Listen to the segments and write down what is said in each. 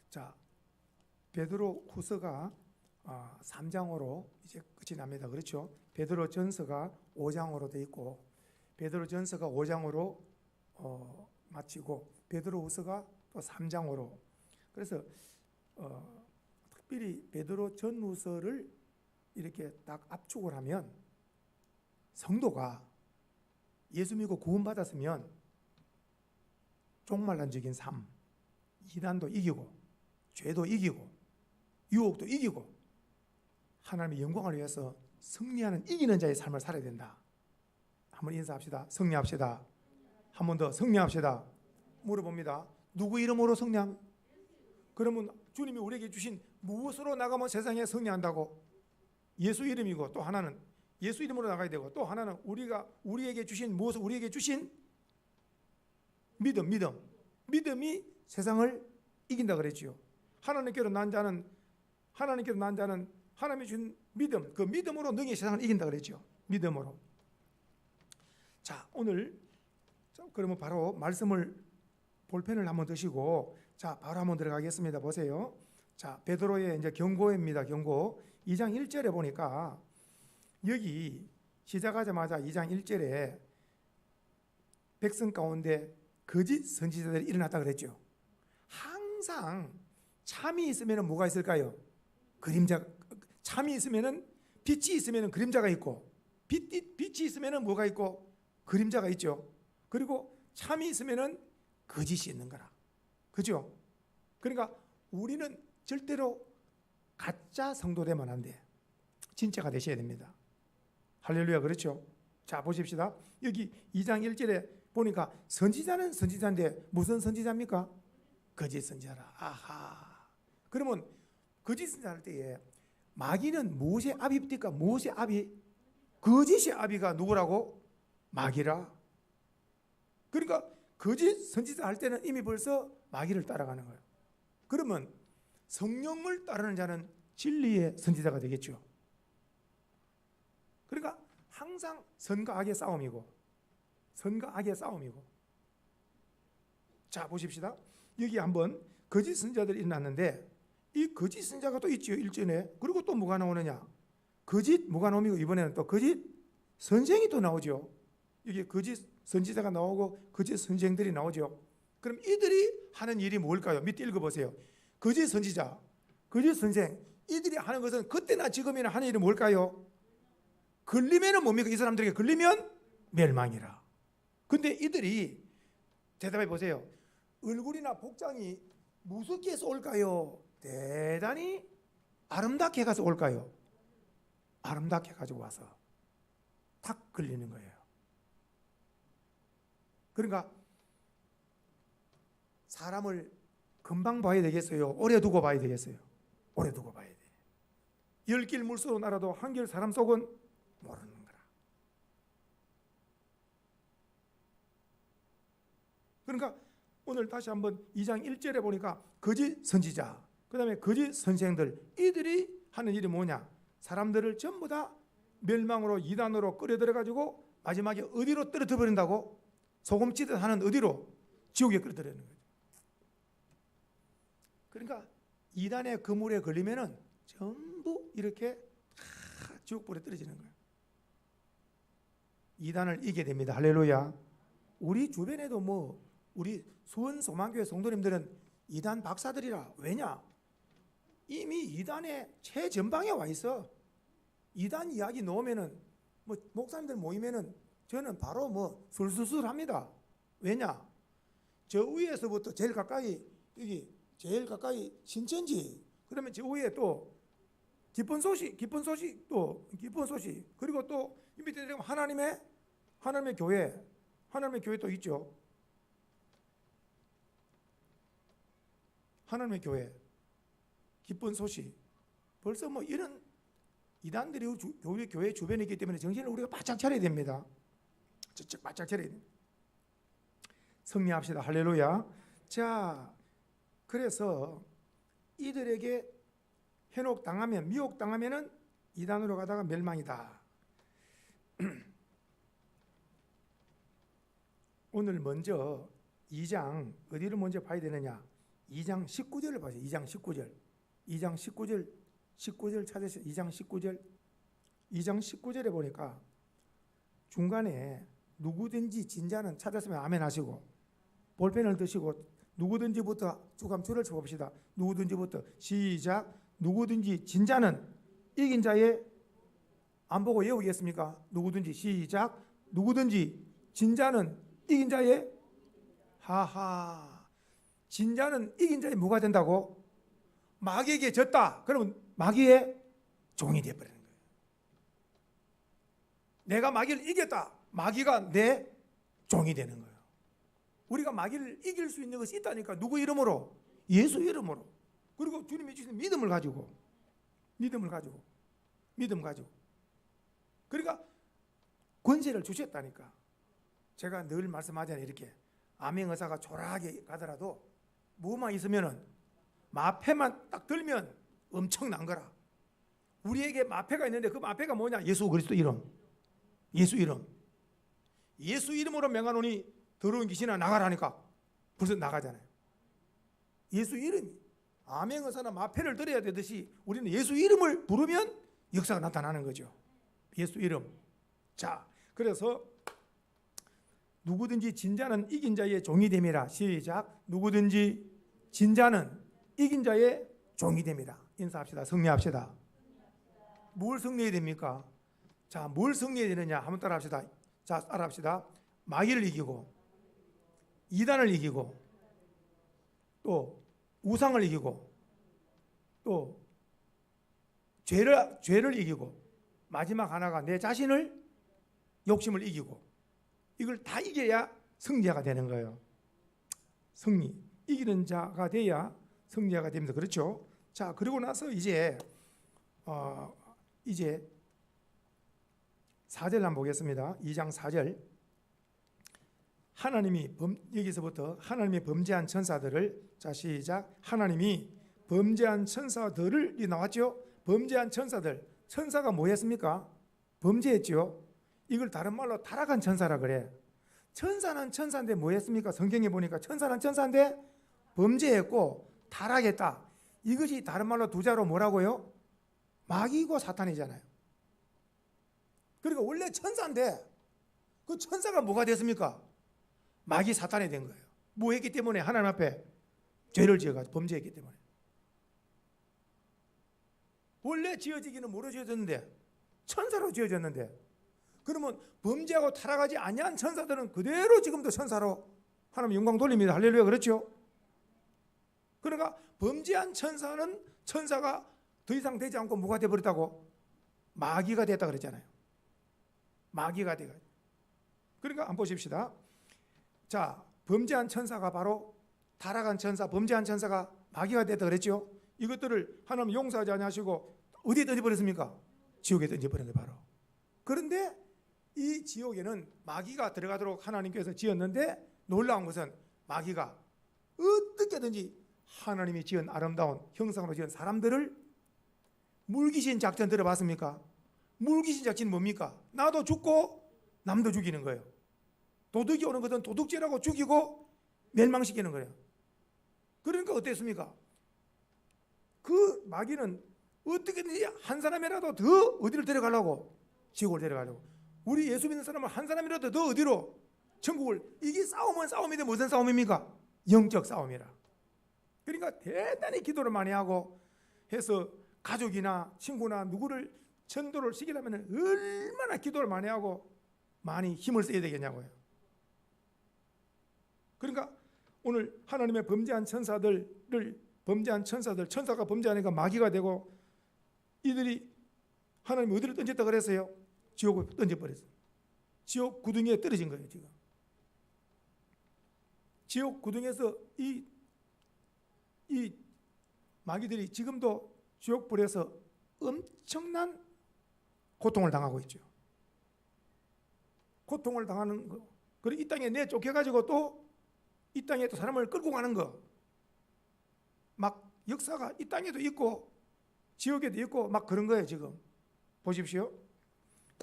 자, 베드로 후서가 3장으로 이제 끝이 납니다. 그렇죠? 베드로 전서가 5장으로 돼 있고 베드로 전서가 5장으로 마치고 베드로 후서가 또 3장으로. 그래서 특별히 베드로 전후서를 이렇게 딱 압축을 하면 성도가 예수 믿고 구원받았으면 종말론적인 삶, 이단도 이기고 죄도 이기고 유혹도 이기고 하나님의 영광을 위해서 승리하는 이기는 자의 삶을 살아야 된다. 한번 인사합시다. 승리합시다. 한 번 더 승리합시다. 물어봅니다. 누구 이름으로 승리함? 그러면 주님이 우리에게 주신 무엇으로 나가면 세상에 승리한다고? 예수 이름이고 또 하나는 예수 이름으로 나가야 되고 또 하나는 우리에게 주신 무엇을 우리에게 주신 믿음이 세상을 이긴다 그랬지요. 하나님께로 난 자는 하나님이 준 믿음, 그 믿음으로 능히 세상을 이긴다 그랬죠. 믿음으로. 자, 오늘 그러면 바로 말씀을 볼펜을 한번 드시고 자, 바로 한번 들어가겠습니다. 보세요. 자, 베드로의 이제 경고입니다. 경고. 2장 1절에 보니까 여기 시작하자마자 2장 1절에 백성 가운데 거짓 선지자들이 일어났다 그랬죠. 항상 참이 있으면 뭐가 있을까요? 그림자. 참이 있으면 빛이 있으면 그림자가 있고 빛이 있으면 뭐가 있고 그림자가 있죠. 그리고 참이 있으면 거짓이 있는 거라. 그죠? 그러니까 우리는 절대로 가짜 성도 되면 안 돼. 진짜가 되셔야 됩니다. 할렐루야. 그렇죠? 자, 보십시다. 여기 2장 1절에 보니까 선지자는 선지자인데 무슨 선지자입니까? 거짓 선지자라. 아하. 그러면 거짓 선지자 할 때에 마귀는 무엇의 아비입니까? 무엇의 아비? 거짓의 아비가 누구라고? 마귀라. 그러니까 거짓 선지자 할 때는 이미 벌써 마귀를 따라가는 거예요. 그러면 성령을 따르는 자는 진리의 선지자가 되겠죠. 그러니까 항상 선과 악의 싸움이고 자, 보십시다. 여기 한번 거짓 선지자들이 일어났는데 이 거짓 선지자가 또 있지요. 1절에. 그리고 또 뭐가 나오느냐? 거짓 뭐가 나오고 이번에는 또 거짓 선생이 또 나오죠. 여기 거짓 선지자가 나오고 거짓 선생들이 나오죠. 그럼 이들이 하는 일이 뭘까요? 밑에 읽어보세요. 거짓 선지자, 거짓 선생, 이들이 하는 것은 그때나 지금이나 하는 일이 뭘까요? 걸리면은 뭡니까? 이 사람들에게 걸리면 멸망이라. 근데 이들이 대답해 보세요. 얼굴이나 복장이 무섭게 해서 올까요? 대단히 아름답게 가서 올까요? 아름답게 가지고 와서 탁 걸리는 거예요. 그러니까 사람을 금방 봐야 되겠어요? 오래 두고 봐야 되겠어요? 오래 두고 봐야 돼. 10길 물속으로 날아도 한길 사람 속은 모르는 거라. 그러니까 오늘 다시 한번 2장 1절에 보니까 거짓 선지자, 그 다음에 거짓 선생들, 이들이 하는 일이 뭐냐? 사람들을 전부 다 멸망으로 이단으로 끌어들여가지고 마지막에 어디로 떨어뜨려 버린다고? 소금치듯 하는 어디로? 지옥에 끌어들이는 거죠. 그러니까 이단의 그물에 걸리면은 전부 이렇게 지옥불에 떨어지는 거예요. 이단을 이기게 됩니다. 할렐루야. 우리 주변에도 뭐 우리 수원 소망교회 성도님들은 이단 박사들이라. 왜냐? 이미 이단의 최전방에 와 있어. 이단 이야기 나오면은 뭐 목사님들 모이면은 저는 바로 뭐 술술술합니다. 왜냐? 저 위에서부터 제일 가까이 여기 제일 가까이 신천지. 그러면 저 위에 또 기쁜 소식 그리고 또 밑에 내려가면 하나님의 교회 또 있죠. 하나님의 교회 기쁜 소식. 벌써 뭐 이런 이단들이 교회 주변에 있기 때문에 정신을 우리가 바짝 차려야 됩니다. 바짝 차려야 됩니다. 승리합시다. 할렐루야. 자, 그래서 이들에게 현혹당하면 미혹당하면은 이단으로 가다가 멸망이다. 오늘 먼저 2장 어디를 먼저 봐야 되느냐? 2장 19절을 봐세요. 2장 19절. 2장 19절 찾으세요. 2장 19절. 2장 19절에 보니까 중간에 누구든지 진자는 찾았으면 아멘 하시고 볼펜을 드시고 누구든지부터 쭉 한번 줄을 쳐봅시다. 누구든지부터 시작. 누구든지 진자는 이긴 자의 안 보고 외우겠습니까? 누구든지 시작. 누구든지 진자는 이긴 자의 하하. 진자는 이긴 자의 뭐가 된다고? 마귀에게 졌다. 그러면 마귀의 종이 되어버리는 거예요. 내가 마귀를 이겼다. 마귀가 내 종이 되는 거예요. 우리가 마귀를 이길 수 있는 것이 있다니까. 누구 이름으로? 예수 이름으로. 그리고 주님이 주신 믿음 가지고. 그러니까 권세를 주셨다니까. 제가 늘 말씀하잖아요. 이렇게 암행의사가 초라하게 가더라도 뭐만 있으면은 마패만 딱 들면 엄청난 거라. 우리에게 마패가 있는데 그 마패가 뭐냐? 예수 그리스도 이름. 예수 이름. 예수 이름으로 명하노니 더러운 귀신아 나가라니까 벌써 나가잖아요. 예수 이름이. 암행의사나 마패를 들어야 되듯이 우리는 예수 이름을 부르면 역사가 나타나는 거죠. 예수 이름. 자, 그래서 누구든지 진자는 이긴 자의 종이 됨이라. 시작. 누구든지 진자는 이긴 자의 종이 됨이라. 인사합시다. 승리합시다. 뭘 승리해야 됩니까? 자, 뭘 승리해야 되느냐? 한번 따라합시다. 자, 따라합시다. 마귀를 이기고, 이단을 이기고, 또 우상을 이기고, 또 죄를 이기고, 마지막 하나가 내 자신을 욕심을 이기고, 이걸 다 이겨야 승리자가 되는 거예요. 승리. 이기는 자가 돼야 승리자가 됩니다. 그렇죠? 자, 그리고 나서 이제 4절 한번 보겠습니다. 2장 4절. 하나님이 여기서부터 하나님이 범죄한 천사들을, 자 시작. 하나님이 범죄한 천사들을, 이 나왔죠? 범죄한 천사들. 천사가 뭐 했습니까? 범죄했죠. 이걸 다른 말로 타락한 천사라 그래. 천사는 천사인데 뭐 했습니까? 성경에 보니까 천사는 천사인데 범죄했고 타락했다. 이것이 다른 말로 두 자로 뭐라고요? 마귀고 사탄이잖아요. 그러니까 원래 천사인데 그 천사가 뭐가 됐습니까? 마귀 사탄이 된 거예요. 뭐 했기 때문에? 하나님 앞에 죄를 지어가지고 범죄했기 때문에. 원래 지어지기는 뭐로 지어졌는데? 천사로 지어졌는데. 그러면 범죄하고 타락하지 아니한 천사들은 그대로 지금도 천사로 하나님 영광 돌립니다. 할렐루야. 그렇죠? 그러니까 범죄한 천사는 천사가 더 이상 되지 않고 뭐가 되어버렸다고? 마귀가 됐다 그랬잖아요. 마귀가 돼가지고. 그러니까 한번 보십시다. 자, 범죄한 천사가 바로 타락한 천사, 범죄한 천사가 마귀가 됐다 그랬죠. 이것들을 하나님 용서하지 않으시고 어디에 던져버렸습니까? 지옥에 던져버렸는데 바로. 그런데 이 지옥에는 마귀가 들어가도록 하나님께서 지었는데 놀라운 것은 마귀가 어떻게든지 하나님이 지은 아름다운 형상으로 지은 사람들을 물귀신 작전 들어봤습니까? 물귀신 작전이 뭡니까? 나도 죽고 남도 죽이는 거예요. 도둑이 오는 것은 도둑질하고 죽이고 멸망시키는 거예요. 그러니까 어땠습니까? 그 마귀는 어떻게든지 한 사람이라도 더 어디를 데려가려고? 지옥을 데려가려고. 우리 예수 믿는 사람은 한 사람이라도 더 어디로? 천국을. 이게 싸움은 싸움인데 무슨 싸움입니까? 영적 싸움이라. 그러니까 대단히 기도를 많이 하고 해서 가족이나 친구나 누구를 전도를 시키려면 얼마나 기도를 많이 하고 많이 힘을 써야 되겠냐고요. 그러니까 오늘 하나님의 범죄한 천사들, 천사가 범죄하니까 마귀가 되고 이들이 하나님 어디를 던졌다 그랬어요? 지옥을 던져버렸어요. 지옥 구덩이에 떨어진 거예요. 지금 지옥 구덩이에서 이 마귀들이 지금도 지옥불에서 엄청난 고통을 당하고 있죠. 고통을 당하는 거. 그리고 이 땅에 내쫓겨가지고 또 이 땅에 또 사람을 끌고 가는 거. 막 역사가 이 땅에도 있고 지옥에도 있고 막 그런 거예요. 지금 보십시오.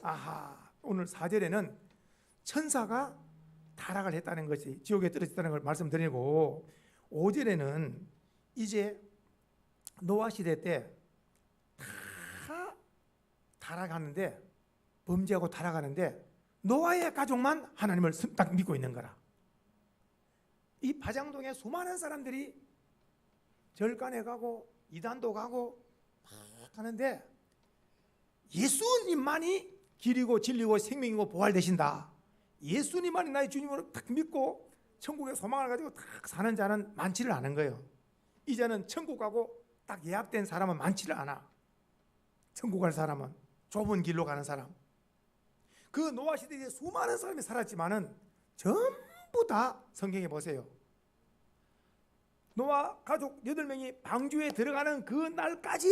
아하, 오늘 4절에는 천사가 타락을 했다는 것이 지옥에 떨어졌다는 걸 말씀드리고 5절에는 이제 노아 시대 때 다 타락하는데, 범죄하고 타락하는데 노아의 가족만 하나님을 딱 믿고 있는 거라. 이 파장동에 수많은 사람들이 절간에 가고 이단도 가고 막 하는데 예수님만이 길이고 진리고 생명이고 부활 되신다, 예수님만이 나의 주님으로 딱 믿고 천국의 소망을 가지고 딱 사는 자는 많지를 않은 거예요. 이제는 천국 가고 딱 예약된 사람은 많지를 않아. 천국 갈 사람은, 좁은 길로 가는 사람. 그 노아 시대에 수많은 사람이 살았지만은 전부 다 성경에 보세요. 노아 가족 8명이 방주에 들어가는 그 날까지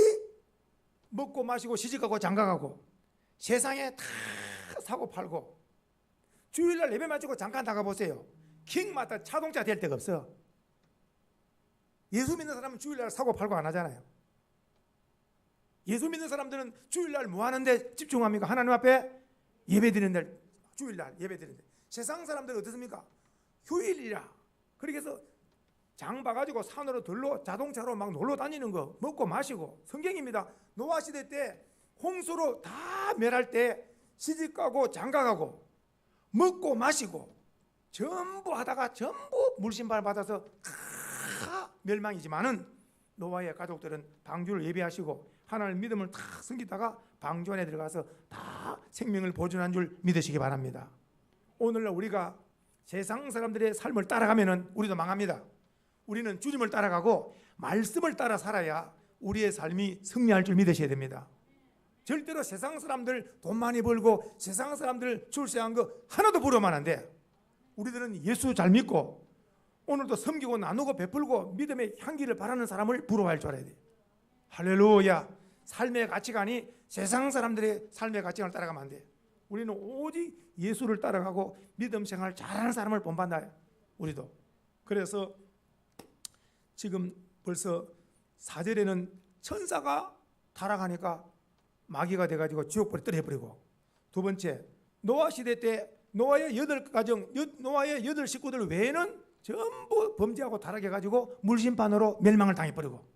먹고 마시고 시집가고 장가가고 세상에 다 사고 팔고, 주일날 예배 마치고 잠깐 나가보세요. 킹마다 자동차 될 데가 없어. 예수 믿는 사람은 주일날 사고 팔고 안 하잖아요. 예수 믿는 사람들은 주일날 뭐 하는데 집중합니까? 하나님 앞에 예배 드리는 날, 주일날 예배 드리는 날. 세상 사람들은 어떻습니까? 휴일이라 그렇게 해서 장 봐가지고 산으로 들로 자동차로 막 놀러 다니는 거, 먹고 마시고. 성경입니다. 노아 시대 때 홍수로 다 멸할 때 시집가고 장가가고 먹고 마시고 전부 하다가 전부 물신발 받아서 다 멸망이지만은 노아의 가족들은 방주를 예배하시고 하나님의 믿음을 다 숨기다가 방주 안에 들어가서 다 생명을 보존한 줄 믿으시기 바랍니다. 오늘날 우리가 세상 사람들의 삶을 따라가면은 우리도 망합니다. 우리는 주님을 따라가고 말씀을 따라 살아야 우리의 삶이 승리할 줄 믿으셔야 됩니다. 절대로 세상 사람들 돈 많이 벌고 세상 사람들 출세한 거 하나도 부러우면 안 돼. 우리들은 예수 잘 믿고 오늘도 섬기고 나누고 베풀고 믿음의 향기를 바라는 사람을 부러워할 줄 알아야 돼. 할렐루야. 삶의 가치관이 세상 사람들의 삶의 가치관을 따라가면 안 돼. 우리는 오직 예수를 따라가고 믿음 생활 잘하는 사람을 본받아요. 우리도. 그래서 지금 벌써 4절에는 천사가 타락하니까 마귀가 돼가지고 지옥불에 떨어버리고, 두 번째 노아 시대 때 노아의 8가정, 노아의 8 식구들 외에는 전부 범죄하고 타락해가지고 물심판으로 멸망을 당해버리고.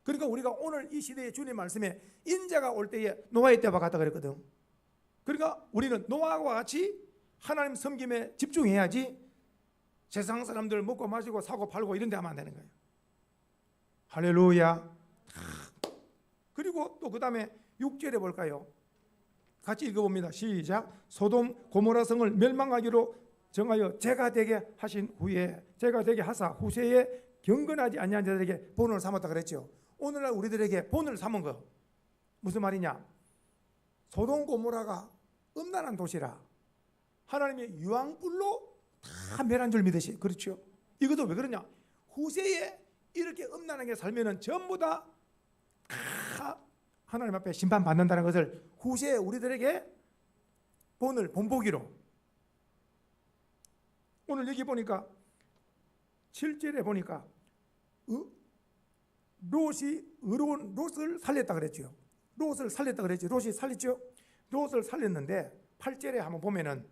그러니까 우리가 오늘 이 시대의 주님 말씀에 인자가 올 때에 노아의 때와 같다 그랬거든. 그러니까 우리는 노아와 같이 하나님 섬김에 집중해야지 세상 사람들 먹고 마시고 사고 팔고 이런 데 하면 안 되는 거예요. 할렐루야. 그리고 또 그 다음에 6절에 볼까요? 같이 읽어봅니다. 시작. 소돔 고모라 성을 멸망하기로 정하여 제가 되게 하신 후에, 제가 되게 하사 후세에 경건하지 아니한 자들에게 본을 삼았다 그랬죠. 오늘날 우리들에게 본을 삼은 거 무슨 말이냐? 소돔 고모라가 음란한 도시라 하나님의 유황불로 다 멸한 줄 믿으시. 그렇죠? 이것도 왜 그러냐? 후세에 이렇게 음란하게 살면은 전부 다 하나님 앞에 심판받는다는 것을 후세에 우리들에게 본보기로. 오늘 여기 보니까 7절에 보니까 롯이 의로운 롯을 살렸다 그랬죠. 롯을 살렸다 그랬죠. 롯이 살렸죠. 롯을 살렸는데 8절에 한번 보면은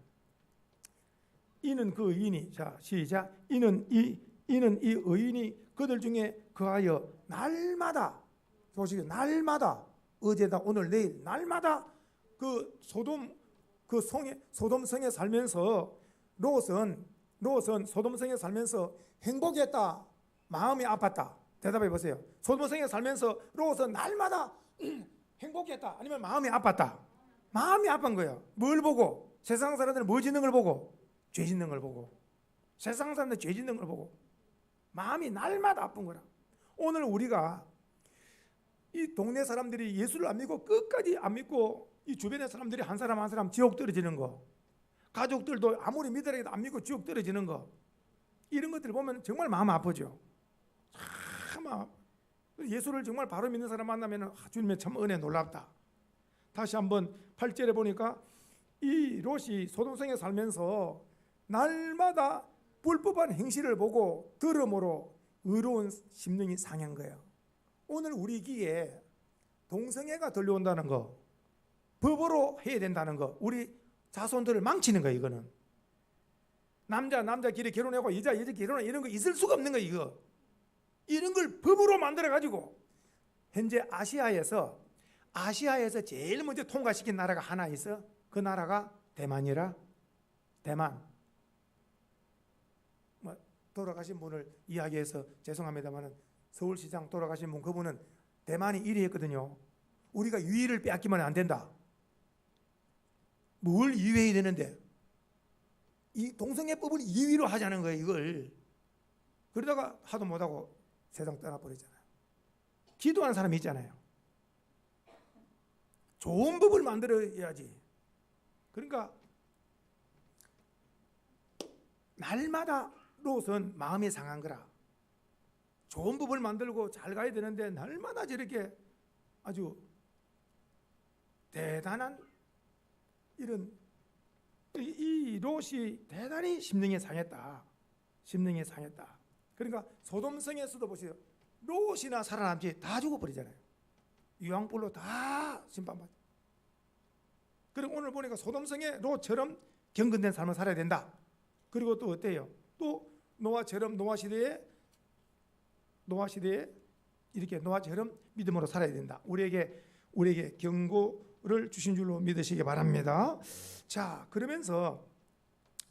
이는 그 의인이, 자 시작. 이는 이 의인이 그들 중에 거하여 날마다, 소식이 날마다, 어제다 오늘 내일 날마다 그 소돔 성에 살면서 롯은 소돔 성에 살면서 행복했다, 마음이 아팠다. 대답해 보세요. 소돔 성에 살면서 롯은 날마다 행복했다, 아니면 마음이 아팠다. 마음이 아픈 거예요. 뭘 보고? 세상 사람들은 뭐 짓는 걸 보고? 죄 짓는 걸 보고. 세상 사람들 죄 짓는 걸 보고 마음이 날마다 아픈 거라. 오늘 우리가 이 동네 사람들이 예수를 안 믿고 끝까지 안 믿고 이 주변의 사람들이 한 사람 한 사람 지옥 떨어지는 거, 가족들도 아무리 믿으라고 안 믿고 지옥 떨어지는 거, 이런 것들 보면 정말 마음 아프죠. 참 예수를 정말 바로 믿는 사람 만나면 주님의 참 은혜 놀랍다. 다시 한번 8절에 보니까 이 롯이 소돔성에 살면서 날마다 불법한 행실을 보고 들음으로 의로운 심령이 상한 거예요. 오늘 우리 귀에 동성애가 들려온다는 거, 법으로 해야 된다는 거, 우리 자손들을 망치는 거예요. 이거는 남자끼리 결혼하고 여자끼리 결혼하고 이런 거 있을 수가 없는 거예요. 이런 걸 법으로 만들어 가지고 현재 아시아에서 제일 먼저 통과시킨 나라가 하나 있어. 그 나라가 대만이라. 대만. 뭐 돌아가신 분을 이야기해서 죄송합니다만은 서울시장 돌아가신 분, 그분은 대만이 1위 했거든요. 우리가 유의를 빼앗기면 안 된다. 뭘 유의해야 되는데 이 동성애법을 2위로 하자는 거예요, 이걸. 그러다가 하도 못하고 세상 떠나버리잖아요. 기도하는 사람이 있잖아요. 좋은 법을 만들어야지. 그러니까 날마다 롯은 마음이 상한 거라. 좋은 법을 만들고 잘 가야 되는데 날마다 저렇게 아주 대단한 이런 이 롯이 대단히 심령에 상했다. 심령에 상했다. 그러니까 소돔성에서도 보세요. 롯이나 살아남지 다 죽어버리잖아요. 유황불로 다 심판받아. 그리고 오늘 보니까 소돔성에 롯처럼 경건된 삶을 살아야 된다. 그리고 또 어때요? 또 노아처럼 노아 시대에 이렇게 노아처럼 믿음으로 살아야 된다. 우리에게 경고를 주신 줄로 믿으시기 바랍니다. 자, 그러면서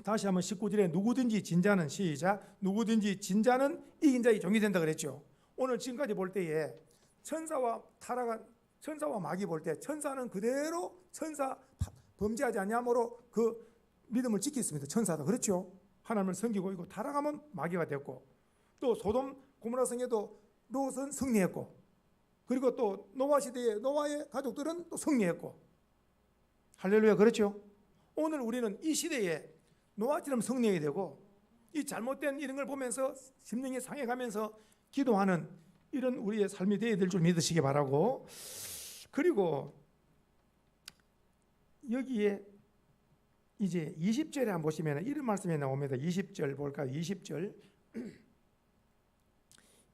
다시 한번 19절에 누구든지 진자는 시작. 누구든지 진자는 이긴 자의 종이 된다 그랬죠. 오늘 지금까지 볼 때에 천사와 마귀 볼 때 천사는 그대로 천사 범죄하지 않냐므로 그 믿음을 지켰습니다. 천사도 그렇죠. 하나님을 섬기고 있고 타락하면 마귀가 됐고 또 소돔 고모라 성에도 롯은 승리했고 그리고 또 노아 시대에 노아의 가족들은 또 승리했고 할렐루야 그렇죠. 오늘 우리는 이 시대에 노아처럼 승리해야 되고 이 잘못된 이런 걸 보면서 심령이 상해가면서 기도하는 이런 우리의 삶이 되어야 될 줄 믿으시기 바라고 그리고 여기에 이제 20절에 한번 보시면 이런 말씀이 나옵니다. 20절 볼까요?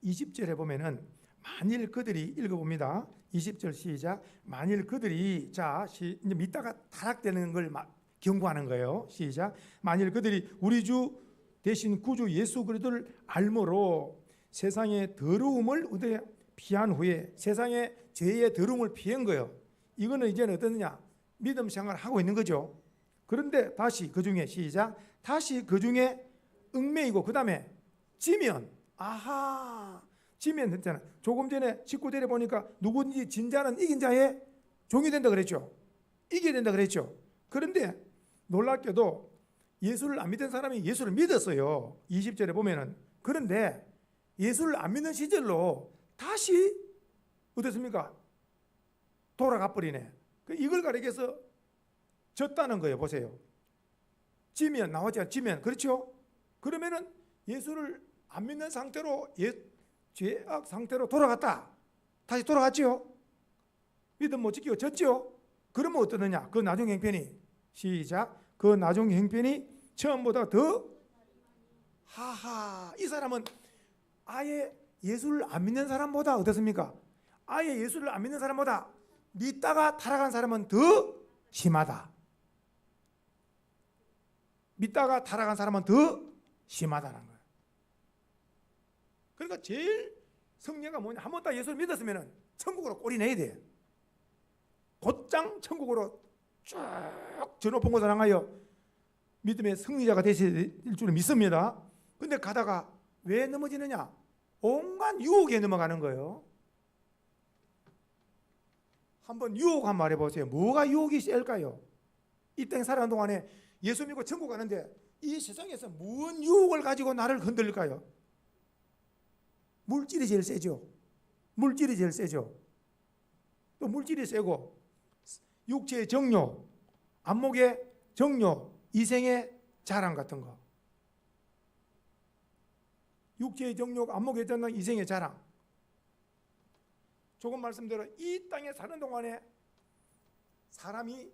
20절에 보면은 만일 그들이 읽어봅니다. 20절 시작. 만일 그들이 이제 믿다가 타락되는 걸 경고하는 거예요. 시작. 만일 그들이 우리 주 대신 구주 예수 그리스도를 알므로 세상의 더러움을 피한 후에 세상의 죄의 더러움을 피한 거예요. 이거는 이제는 어떠느냐? 믿음 생활을 하고 있는 거죠. 그런데 다시 그 중에 시작. 다시 그 중에 얽매이고 그 다음에 지면 지면 했잖아. 조금 전에 19절에 보니까 누구든지 진자는 이긴 자의 종이 된다 그랬죠. 이겨야 된다 그랬죠. 그런데 놀랍게도 예수를 안 믿은 사람이 예수를 믿었어요. 20절에 보면은. 그런데 예수를 안 믿는 시절로 다시 어떻습니까? 돌아가 버리네. 이걸 가리켜서 졌다는 거예요. 보세요. 지면 나왔잖아요. 지면 그렇죠? 그러면은 예수를 안 믿는 상태로 죄악 상태로 돌아갔다. 다시 돌아갔죠. 믿음 못 지키고 졌죠. 그러면 어떠느냐? 그 나중 형편이 시작. 그 나중 형편이 처음보다 더 이 사람은 아예 예수를 안 믿는 사람보다 어떻습니까? 아예 예수를 안 믿는 사람보다 믿다가 타락한 사람은 더 심하다. 믿다가 타락한 사람은 더 심하다는 거예요. 그러니까 제일 성례가 뭐냐? 한 번 다 예수를 믿었으면 천국으로 꼬리 내야 돼. 곧장 천국으로 쭉 저 높은 곳을 향하여 믿음의 승리자가 되실 줄 믿습니다. 근데 가다가 왜 넘어지느냐? 온갖 유혹에 넘어가는 거예요. 한번 유혹 한번 말해보세요. 뭐가 유혹이 셀까요? 이 땅에 살아가는 동안에 예수 믿고 천국 가는데 이 세상에서 무슨 유혹을 가지고 나를 흔들까요? 물질이 제일 세죠. 물질이 제일 세죠. 또 물질이 세고 육체의 정욕, 안목의 정욕, 이생의 자랑 같은 거. 육체의 정욕, 안목의 정욕, 이생의 자랑. 조금 말씀대로 이 땅에 사는 동안에 사람이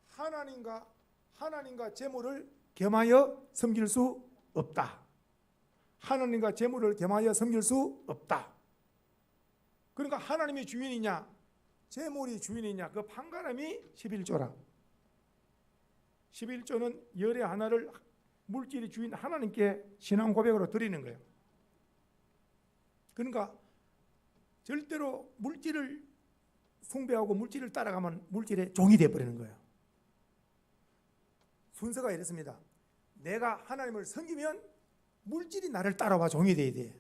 하나님과 재물을 겸하여 섬길 수 없다. 하나님과 재물을 겸하여 섬길 수 없다. 그러니까 하나님이 주인이냐 재물이 주인이냐 그 판가름이 11조라. 11조는 열의 하나를 물질이 주인 하나님께 신앙 고백으로 드리는 거예요. 그러니까 절대로 물질을 숭배하고 물질을 따라가면 물질의 종이 되어버리는 거예요. 순서가 이렇습니다. 내가 하나님을 섬기면 물질이 나를 따라와 종이 돼야 돼.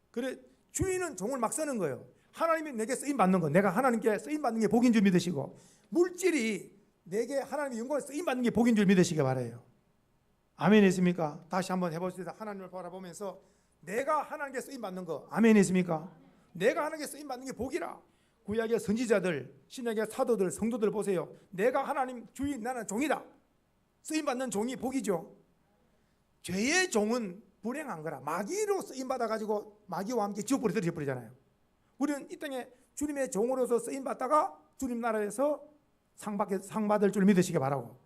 그래 주인은 종을 막 쓰는 거예요. 하나님이 내게 쓰임 받는 거, 내가 하나님께 쓰임 받는 게 복인 줄 믿으시고, 물질이 내게 하나님의 영광을 쓰임 받는 게 복인 줄 믿으시기 바라요. 아멘이십니까? 다시 한번 해봅시다. 하나님을 바라보면서 내가 하나님께 쓰임 받는 거, 아멘이십니까? 내가 하나님께 쓰임 받는 게 복이라. 구약의 선지자들, 신약의 사도들, 성도들 보세요. 내가 하나님 주인, 나는 종이다. 쓰임 받는 종이 복이죠. 죄의 종은 불행한 거라. 마귀로 쓰임 받아 가지고 마귀와 함께 지옥불에 들어버리잖아요. 우리는 이 땅에 주님의 종으로서 쓰임 받다가 주님 나라에서 상 받을 줄 믿으시기 바라고.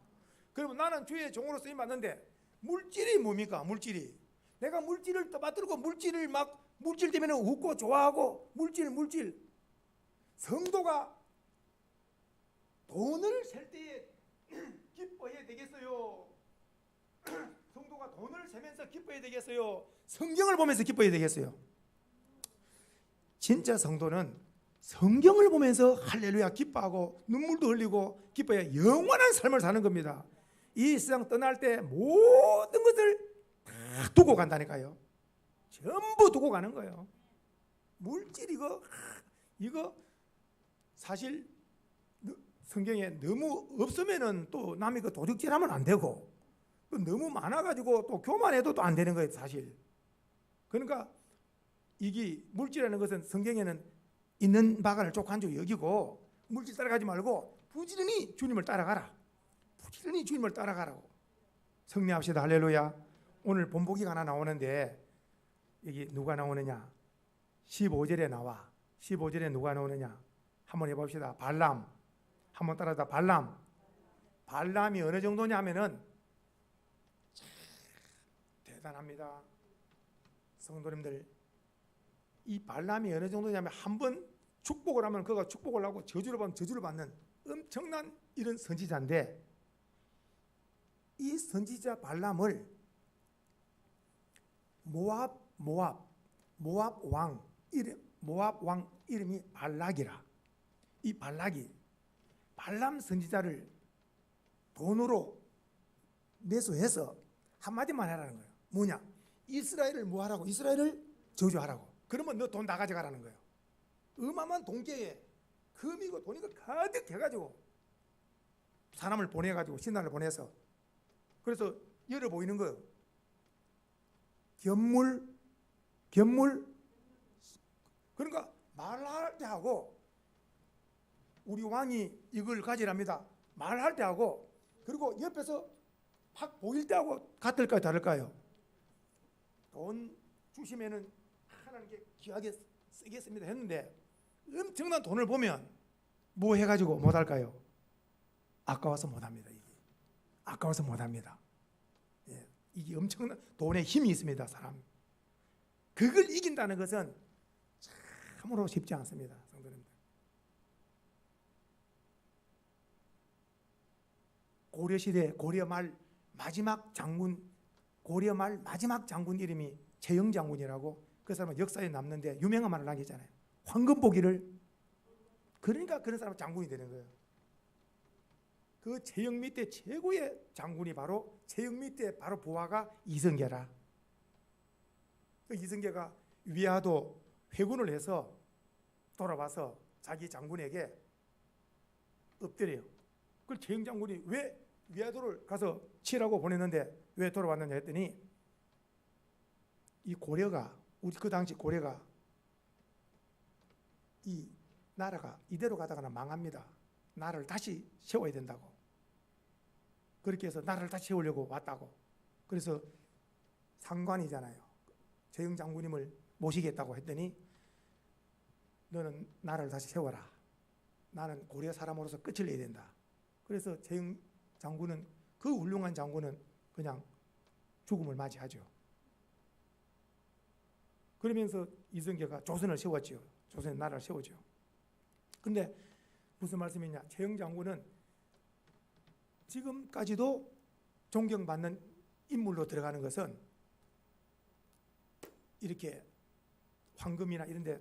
그러면 나는 주의 종으로 쓰임 받는데 물질이 뭡니까? 물질이 내가 물질을 떠받들고 물질 때문에 웃고 좋아하고 물질 성도가 돈을 셀 때에 기뻐해야 되겠어요? 성도가 돈을 세면서 기뻐해야 되겠어요? 성경을 보면서 기뻐해야 되겠어요? 진짜 성도는 성경을 보면서 할렐루야 기뻐하고 눈물도 흘리고 기뻐해 영원한 삶을 사는 겁니다. 이 세상 떠날 때 모든 것을 다 두고 간다니까요. 전부 두고 가는 거예요. 물질 이거 사실 성경에 너무 없으면은 또 남이 그 도둑질하면 안 되고, 또 너무 많아가지고 또 교만해도 또 안 되는 거예요 사실. 그러니까 이게 물질이라는 것은 성경에는 있는 바가를 족한 줄 여기고, 물질 따라가지 말고 부지런히 주님을 따라가라. 부지런히 주님을 따라가라고. 성례합시다. 할렐루야. 오늘 본보기가 하나 나오는데 여기 누가 나오느냐? 15절에 나와. 15절에 누가 나오느냐? 한번 해봅시다. 발람. 한번 따라다. 발람. 발람이 어느 정도냐 하면은 대단합니다. 성도님들, 이 발람이 어느 정도냐면 한 번 축복을 하면 그가 축복을 하고 저주를 받으면 저주를 받는 엄청난 이런 선지자인데, 이 선지자 발람을 모압 왕 이름이 발락이라. 이 발락이 발람 선지자를 돈으로 매수해서 한마디만 하라는 거예요. 뭐냐? 이스라엘을 뭐 하라고? 이스라엘을 저주하라고. 그러면 너 돈 다 가져가라는 거예요. 어마어마한 돈계에 금이고 돈이고 가득 해가지고 사람을 보내가지고 신하를 보내서, 그래서 열어 보이는 거예요. 견물. 그러니까 말할 때 하고, 우리 왕이 이걸 가지랍니다. 말할 때 하고, 그리고 옆에서 팍 보일 때 하고 같을까요 다를까요? 돈 주시면은 하나님께 귀하게 쓰겠습니다 했는데, 엄청난 돈을 보면 뭐 해가지고 못할까요? 아까워서 못합니다. 이게 아까워서 못합니다. 예, 이게 엄청난 돈의 힘이 있습니다. 사람 그걸 이긴다는 것은 참으로 쉽지 않습니다. 성도님들, 고려시대 고려 말 마지막 장군, 고려 말 마지막 장군 이름이 최영 장군이라고, 그 사람은 역사에 남는데 유명한 말을 남기잖아요. 황금보기를. 그러니까 그런 사람은 장군이 되는 거예요. 그 최영 밑에 최고의 장군이 바로 최영 밑에 바로 부하가 이성계라. 그 이성계가 위화도 회군을 해서 돌아와서 자기 장군에게 엎드려요. 그 최영 장군이 왜 위화도를 가서 치라고 보냈는데 왜 돌아왔느냐 했더니, 이 고려가, 우리 그 당시 고려가, 이 나라가 이대로 가다가는 망합니다. 나라를 다시 세워야 된다고. 그렇게 해서 나라를 다시 세우려고 왔다고. 그래서 상관이잖아요. 최영 장군님을 모시겠다고 했더니, 너는 나라를 다시 세워라. 나는 고려 사람으로서 끝을 내야 된다. 그래서 최영 장군은, 그 훌륭한 장군은 그냥 죽음을 맞이하죠. 그러면서 이성계가 조선을 세웠죠. 조선의 나라를 세우죠. 근데 무슨 말씀이냐? 최영 장군은 지금까지도 존경받는 인물로 들어가는 것은 이렇게 황금이나 이런 데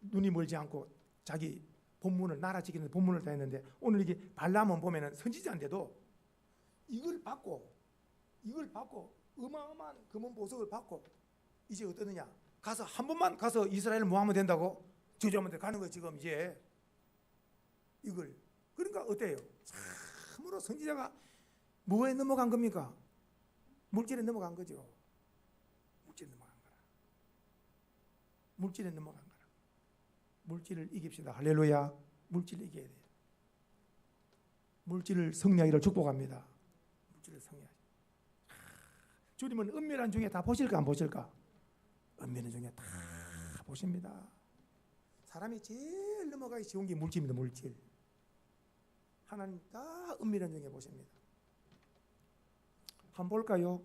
눈이 멀지 않고 자기 본문을 나라 지키는 본문을 다 했는데 오늘 이게 발람은 보면은 선지자인데도 이걸 받고 어마어마한 금은 보석을 받고 이제 어떠느냐? 가서 한 번만 가서 이스라엘을 모하면 된다고 저주하면 가는 거 지금 이제 이걸 그러니까 어때요? 참으로 선지자가 뭐에 넘어간 겁니까? 물질에 넘어간 거죠. 물질에 넘어간 거라. 물질에 넘어간 거라. 물질을 이깁시다. 할렐루야. 물질을 이겨야 돼요. 물질을 승리하기를 축복합니다. 물질을 승리하기. 주님은 은밀한 중에 다 보실까 안 보실까? 은밀한 중에 다 보십니다. 사람이 제일 넘어가기 쉬운 게 물질입니다. 물질. 하나님 다 은밀한 중에 보십니다. 한번 볼까요?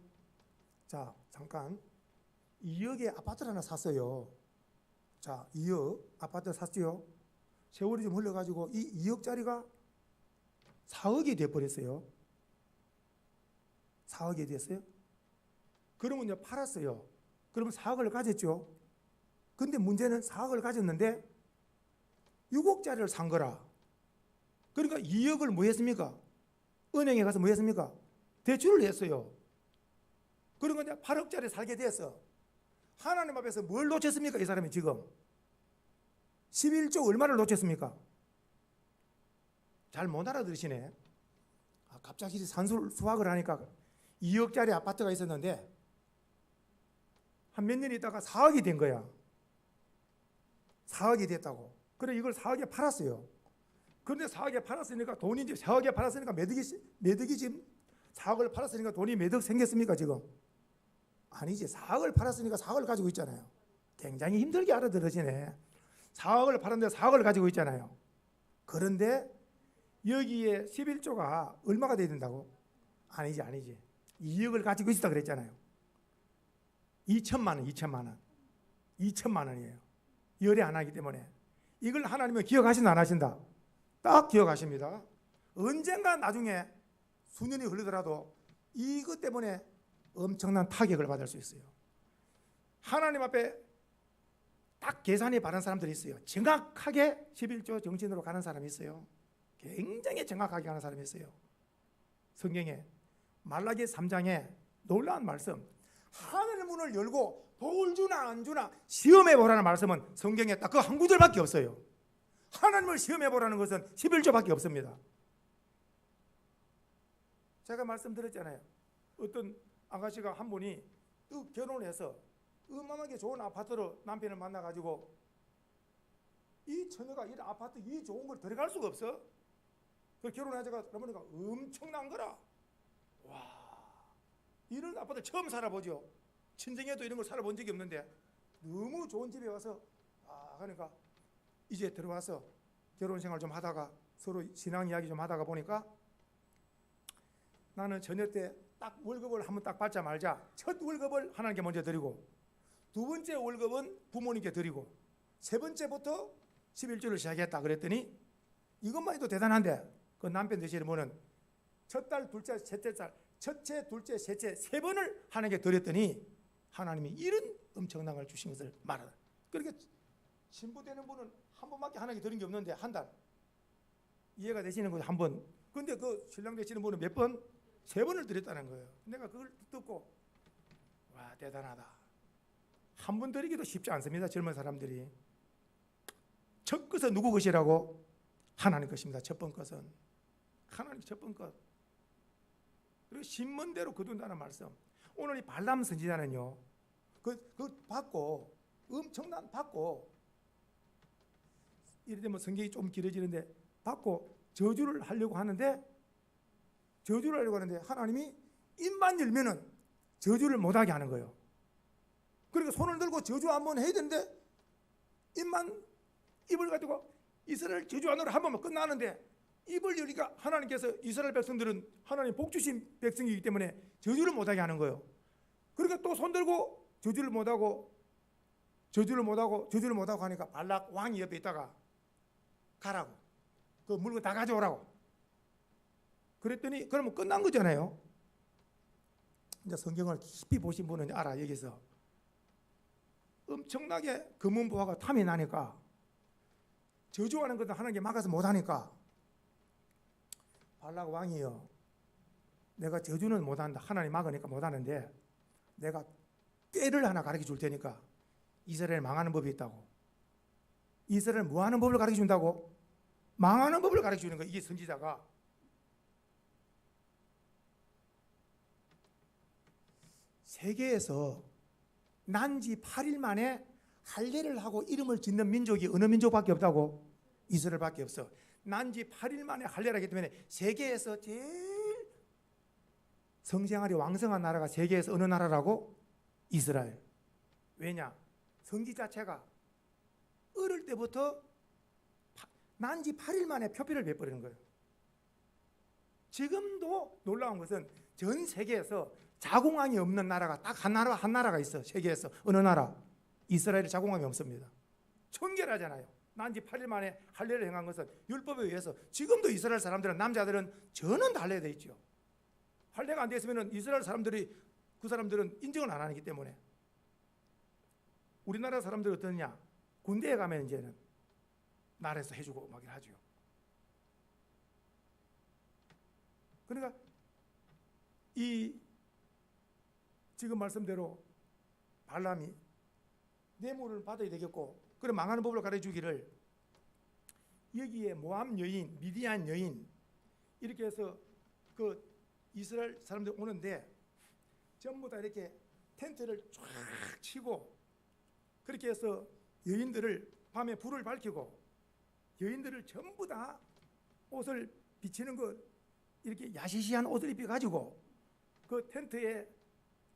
자, 잠깐 2억에 아파트를 하나 샀어요. 자, 2억 아파트 샀죠. 세월이 좀 흘러가지고 이 2억짜리가 4억이 돼버렸어요. 4억이 됐어요. 그러면 이제 팔았어요. 그러면 4억을 가졌죠. 근데 문제는 4억을 가졌는데 6억짜리를 산 거라. 그러니까 2억을 뭐 했습니까? 은행에 가서 뭐 했습니까? 대출을 했어요. 그러니까 이제 8억짜리 살게 됐어. 하나님 앞에서 뭘 놓쳤습니까? 이 사람이 지금 11조 얼마를 놓쳤습니까? 잘 못 알아들으시네. 갑자기 수학을 하니까 2억짜리 아파트가 있었는데 한 몇 년 있다가 4억이 된 거야. 4억이 됐다고. 그래 이걸 4억에 팔았어요. 그런데 4억에 팔았으니까 돈이 이제 4억에 팔았으니까 매덕이 지금 4억을 팔았으니까 돈이 매덕 생겼습니까 지금? 아니지. 4억을 팔았으니까 4억을 가지고 있잖아요. 굉장히 힘들게 알아들으시네. 4억을 팔았는데 4억을 가지고 있잖아요. 그런데 여기에 11조가 얼마가 돼야 된다고? 아니지. 2억을 가지고 있었다 그랬잖아요. 2천만 원. 2천만 원이에요. 열애 안 하기 때문에. 이걸 하나님은 기억하신다 안 하신다? 딱 기억하십니다. 언젠가 나중에 수년이 흐르더라도 이것 때문에 엄청난 타격을 받을 수 있어요. 하나님 앞에 딱 계산이 바른 사람들이 있어요. 정확하게 11조 정신으로 가는 사람이 있어요. 굉장히 정확하게 가는 사람이 있어요. 성경에 말라기 3장에 놀라운 말씀, 하늘의 문을 열고 복을 주나 안 주나 시험해 보라는 말씀은 성경에 딱 그 한 구절밖에 없어요. 하나님을 시험해 보라는 것은 11조밖에 없습니다. 제가 말씀드렸잖아요. 어떤 아가씨가 한 분이 또 결혼을 해서 어마어마하게 좋은 아파트로 남편을 만나가지고 이 처녀가 이 아파트 이 좋은 걸 들어갈 수가 없어. 그 결혼하자가 그러니까 엄청난 거라. 와, 이런 아파트 처음 살아보죠. 친정에도 이런 걸 살아본 적이 없는데 너무 좋은 집에 와서 그러니까 이제 들어와서 결혼 생활 좀 하다가 서로 신앙 이야기 좀 하다가 보니까 나는 저녁 때 딱 월급을 한번 딱 받자 말자 첫 월급을 하나님께 먼저 드리고 두 번째 월급은 부모님께 드리고 세 번째부터 11조를 시작했다 그랬더니 이것만 해도 대단한데 그 남편 되시는 분은 첫 달, 둘째, 셋째 달, 첫째, 둘째, 셋째 세 번을 하나님께 드렸더니 하나님이 이런 엄청난 걸 주신 것을 말하다. 그렇게 신부되는 분은 한 번밖에 하나님께 드린 게 없는데 한 달 이해가 되시는 거죠. 한 번. 근데 그 신랑 되시는 분은 몇 번? 세 번을 드렸다는 거예요. 내가 그걸 듣고 와 대단하다. 한 번 드리기도 쉽지 않습니다. 젊은 사람들이. 첫 것은 누구 것이라고? 하나님 것입니다. 첫 번 것은 하나님 첫 번 것. 그리고 신문대로 거둔다는 말씀. 오늘 이 발람 선지자는요. 그 받고 엄청난 받고 이래 되면 성경이 좀 길어지는데 받고 저주를 하려고 하는데 하나님이 입만 열면은 저주를 못하게 하는 거예요. 그러니까 손을 들고 저주 한번 해야 되는데 입을 가지고 이스라엘 저주하느라 한 번만 끝나는데 입을 열니까 하나님께서 이스라엘 백성들은 하나님 복 주신 백성이기 때문에 저주를 못하게 하는 거예요. 그러니까 또 손 들고 저주를 못하고 하니까 발락 왕이 옆에 있다가 가라고 그 물건 다 가져오라고 그랬더니 그러면 끝난 거잖아요. 이제 성경을 깊이 보신 분은 알아. 여기서 엄청나게 금은보화가 탐이 나니까 저주하는 것도 하나님께 막아서 못하니까 발락 왕이요, 내가 저주는 못한다, 하나님 막으니까 못하는데 내가 꾀를 하나 가르쳐 줄 테니까 이스라엘 망하는 법이 있다고. 이스라엘 뭐하는 법을 가르쳐 준다고? 망하는 법을 가르쳐 주는 거야. 이게 선지자가. 세계에서 난지 8일 만에 할례를 하고 이름을 짓는 민족이 어느 민족밖에 없다고? 이스라엘밖에 없어. 난지 8일 만에 할례를 하기 때문에 세계에서 제일 성생활이 왕성한 나라가 세계에서 어느 나라라고? 이스라엘. 왜냐? 성지 자체가 어릴 때부터 난지 8일 만에 표피를 베버리는 거예요. 지금도 놀라운 것은 전 세계에서 자궁왕이 없는 나라가 딱 한 나라가 있어. 세계에서 어느 나라? 이스라엘에 자궁왕이 없습니다. 청결하잖아요. 난지 8일 만에 할례를 행한 것은 율법에 의해서 지금도 이스라엘 사람들은, 남자들은 전원 다 할례되어 있죠. 할례가 안 됐으면 이스라엘 사람들이, 그 사람들은 인정을 안 하기 때문에. 우리나라 사람들이 어떠냐? 군대에 가면 이제는 나라에서 해주고 막 하죠. 그러니까 이 지금 말씀대로 발람이 뇌물을 받아야 되겠고, 그래 망하는 법을 가르쳐주기를, 여기에 모함 여인, 미디안 여인, 이렇게 해서 그 이스라엘 사람들 오는데 전부 다 이렇게 텐트를 쫙 치고, 그렇게 해서 여인들을 밤에 불을 밝히고, 여인들을 전부 다 옷을 비치는 것, 이렇게 야시시한 옷을 입혀가지고 그 텐트에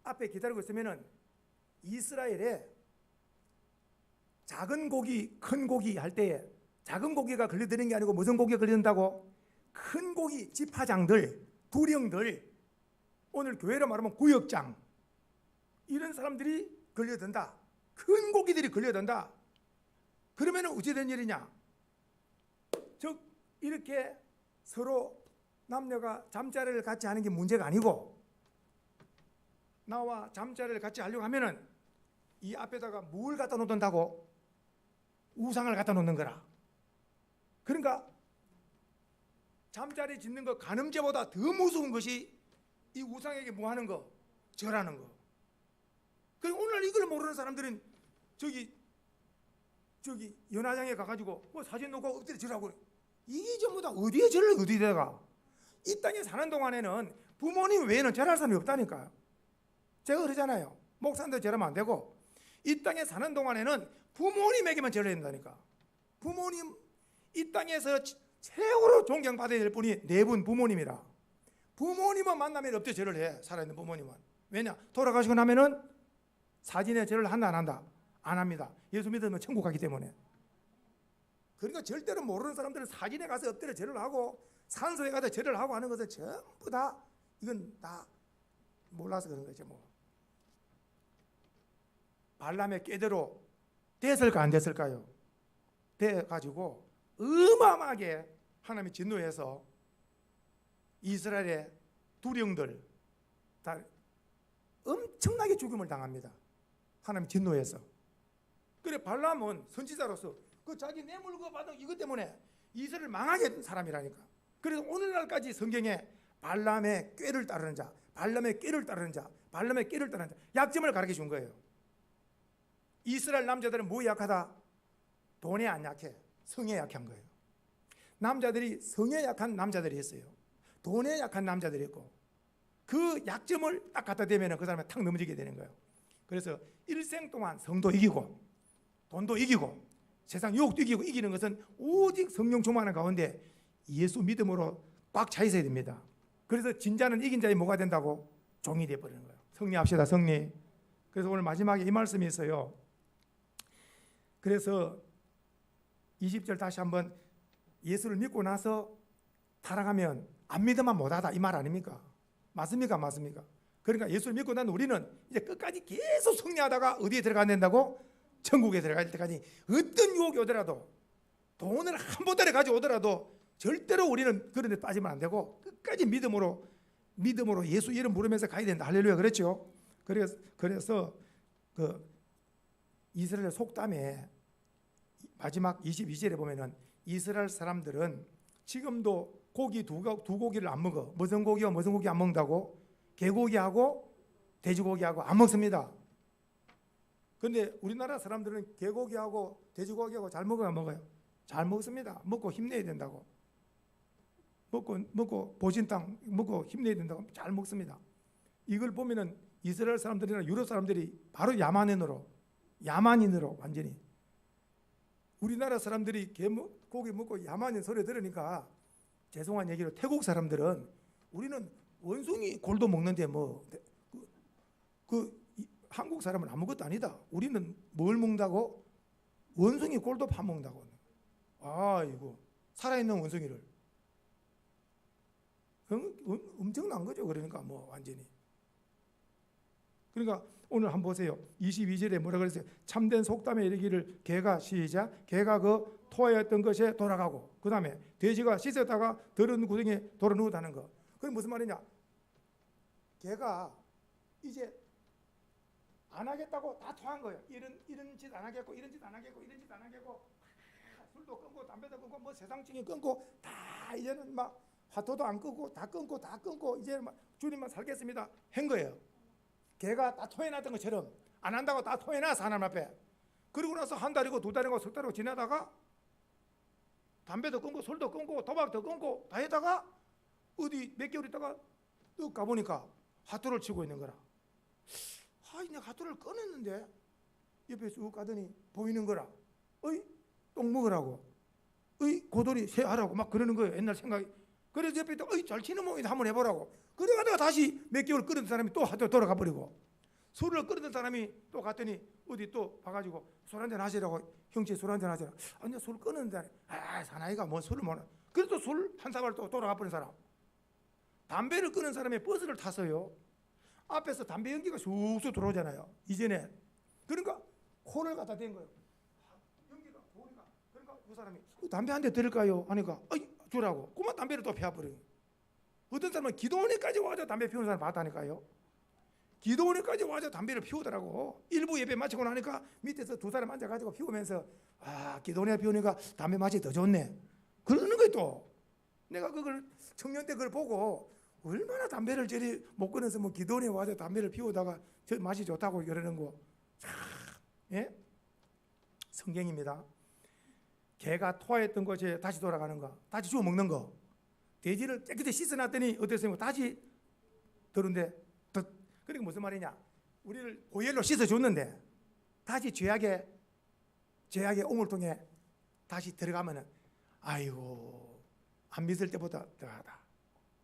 앞에 기다리고 있으면은 이스라엘에 작은 고기, 큰 고기 할 때에 작은 고기가 걸려드는 게 아니고 무슨 고기가 걸려든다고? 큰 고기 지파장들, 두령들, 오늘 교회로 말하면 구역장, 이런 사람들이 걸려든다. 큰 고기들이 걸려든다. 그러면 어찌 된 일이냐? 즉 이렇게 서로 남녀가 잠자리를 같이 하는 게 문제가 아니고, 나와 잠자리를 같이 하려고 하면은 이 앞에다가 뭘 갖다 놓는다고? 우상을 갖다 놓는 거라. 그러니까 잠자리 짓는 거 간음죄보다 더 무서운 것이 이 우상에게 뭐 하는 거? 절하는 거. 그리고 오늘 이걸 모르는 사람들은 저기 연화장에 가가지고 뭐 사진 놓고 엎드려 절하고, 이게 전부 다 어디에 절을 어디다가? 이 땅에 사는 동안에는 부모님 외에는 절할 사람이 없다니까요. 제가 그러잖아요. 목사님도 절하면 안 되고, 이 땅에 사는 동안에는 부모님에게만 절해야 된다니까. 부모님, 이 땅에서 최고로 존경받아야 될 분이 네 분 부모님이라. 부모님은 만나면 엎드려 절을 해. 살아있는 부모님은. 왜냐? 돌아가시고 나면은 사진에 절을 한다 안 한다? 안 합니다. 예수 믿으면 천국 가기 때문에. 그러니까 절대로 모르는 사람들은 사진에 가서 엎드려 절을 하고 산소에 가서 절을 하고 하는 것은 전부 다, 이건 다 몰라서 그런 거죠. 뭐 발람의 꾀대로 됐을까 안 됐을까요? 돼가지고 어마어마하게 하나님이 진노해서 이스라엘의 두령들 다 엄청나게 죽임을 당합니다. 하나님 진노해서. 그래 발람은 선지자로서 그 자기 뇌물 그거 받은 이것 때문에 이스라엘 망하게 한 사람이라니까. 그래서 오늘날까지 성경에 발람의 꾀를 따르는 자, 발람의 꾀를 따르는 자, 발람의 꾀를 따르는 자, 약점을 가르쳐 준 거예요. 이스라엘 남자들은 뭐 약하다? 돈에 안 약해. 성에 약한 거예요. 남자들이 성에 약한 남자들이 있어요. 돈에 약한 남자들이 있고, 그 약점을 딱 갖다 대면 그 사람이 탁 넘어지게 되는 거예요. 그래서 일생 동안 성도 이기고 돈도 이기고 세상 유혹도 이기고, 이기는 것은 오직 성령 충만한 가운데 예수 믿음으로 꽉 차 있어야 됩니다. 그래서 진자는 이긴 자의 뭐가 된다고? 종이 되어버리는 거예요. 승리합시다. 승리. 그래서 오늘 마지막에 이 말씀이 있어요. 그래서 20절 다시 한번, 예수를 믿고 나서 타락하면 안 믿으면 못하다, 이 말 아닙니까? 맞습니까? 맞습니까? 그러니까 예수를 믿고 난 우리는 이제 끝까지 계속 승리하다가 어디에 들어가야 된다고? 천국에 들어갈 때까지 어떤 유혹이 오더라도, 돈을 한 보따리 가져오더라도 절대로 우리는 그런 데 빠지면 안 되고 끝까지 믿음으로 예수 이름 부르면서 가야 된다. 할렐루야. 그렇죠? 그래서 그 이스라엘 속담에 마지막 22절에 보면은 이스라엘 사람들은 지금도 고기 두 고기를 안 먹어. 무슨 고기와 무슨 고기 안 먹는다고? 개고기하고 돼지고기하고 안 먹습니다. 근데 우리나라 사람들은 개고기하고 돼지고기하고 잘 먹어요, 안 먹어요? 잘 먹습니다. 먹고 힘내야 된다고. 먹고 보신탕 먹고 힘내야 된다고 잘 먹습니다. 이걸 보면은 이스라엘 사람들이나 유럽 사람들이 바로 야만인으로 완전히. 우리나라 사람들이 고기 먹고 야만인 소리 들으니까 죄송한 얘기로 태국 사람들은 우리는 원숭이 골도 먹는데 한국 사람은 아무것도 아니다. 우리는 뭘 먹는다고? 원숭이 골도 파먹는다고. 아이고, 살아있는 원숭이를. 엄청난 거죠. 그러니까 완전히. 그러니까 오늘 한번 보세요. 22절에 뭐라 그랬어요? 참된 속담에 이르기를 개가 시작. 개가 그 토하였던 것에 돌아가고, 그 다음에 돼지가 씻었다가 더러운 구덩이에 돌아누웠다는 거. 그게 무슨 말이냐? 개가 이제 안 하겠다고 다 토한 거예요. 이런 짓 안 하겠고, 이런 짓 안 하겠고, 이런 짓 안 하겠고, 술도 끊고 담배도 끊고 세상적인 끊고 다 이제는 화토도 안 끊고 다 끊고 이제 주님만 살겠습니다 한 거예요. 개가 다 토해놨던 것처럼 안 한다고 다 토해놨어 하나님 앞에. 그리고 나서 한 달이고 두 달이고 석 달이고 지나다가 담배도 끊고 술도 끊고 도박도 끊고 다 했다가 어디 몇 개월 있다가 또 가보니까 화투를 치고 있는 거라. 내가 화투를 끊었는데 옆에 쭉 가더니 보이는 거라. 똥 먹으라고, 고돌이 세하라고 막 그러는 거예요. 옛날 생각이. 그래서 옆에 또 잘 치는 모양이다 한번 해보라고. 그러다가 다시 몇 개월 끊은 사람이 또 화투 돌아가 버리고, 술을 끊은 사람이 또 갔더니 어디 또 봐가지고 술 한잔 하시라고. 형제 술 한잔 하시라. 아니 술 끊었는데 사나이가 뭐 술을 먹나. 그래도 술 한 사발 또 돌아가 버린 사람. 담배를 끊은 사람이 버스를 탔어요. 앞에서 담배 연기가 쑥쑥 들어오잖아요. 이전에. 그러니까 코를 갖다 댄 거예요. 연기가 도리가. 그러니까 그 사람이 담배 한 대 드릴까요? 하니까 주라고. 그만 담배를 또 피워버려요. 어떤 사람은 기도원에까지 와서 담배 피우는 사람 봤다니까요. 기도원에까지 와서 담배를 피우더라고. 일부 예배 마치고 나니까 밑에서 두 사람 앉아가지고 피우면서 기도원에 피우니까 담배 맛이 더 좋네. 그러는 거예요 또. 내가 그걸 청년 때 그걸 보고 얼마나 담배를 저리 못 끊어서 기도원에 와서 담배를 피우다가 저 맛이 좋다고 그러는 거. 예? 성경입니다. 개가 토하였던 것에 다시 돌아가는 거, 다시 주워 먹는 거. 돼지를 깨끗이 씻어놨더니 어땠어요? 다시 더러운데. 그러니까 무슨 말이냐? 우리를 보혈로 씻어줬는데 다시 죄악의 오물통에 다시 들어가면은 아이고, 안 믿을 때보다 더하다.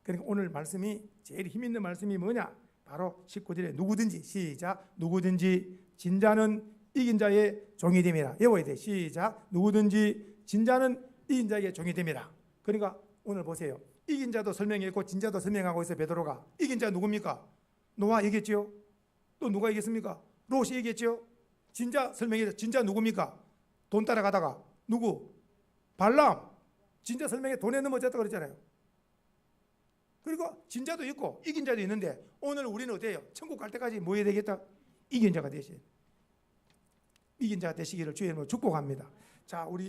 그러니까 오늘 말씀이 제일 힘 있는 말씀이 뭐냐? 바로 19절에 누구든지 시작. 누구든지 진자는 이긴 자의 종이 됨이라. 외워야 돼. 시작. 누구든지 진자는 이긴 자의 종이 됨이라. 그러니까 오늘 보세요. 이긴 자도 설명했고 진자도 설명하고 있어요. 베드로가. 이긴 자 누굽니까? 노아 이겼지요. 또 누가 이겼습니까? 롯이 이겼지요. 진자 설명해서 진자 누굽니까? 돈 따라가다가 누구? 발람. 진자 설명에 돈에 넘어졌다 그랬잖아요. 그리고 진자도 있고 이긴 자도 있는데 오늘 우리는 어때요? 천국 갈 때까지 뭐 해야 되겠다? 이긴 자가 되시. 이긴 자가 되시기를 주의 이름으로 축복합니다. 자, 우리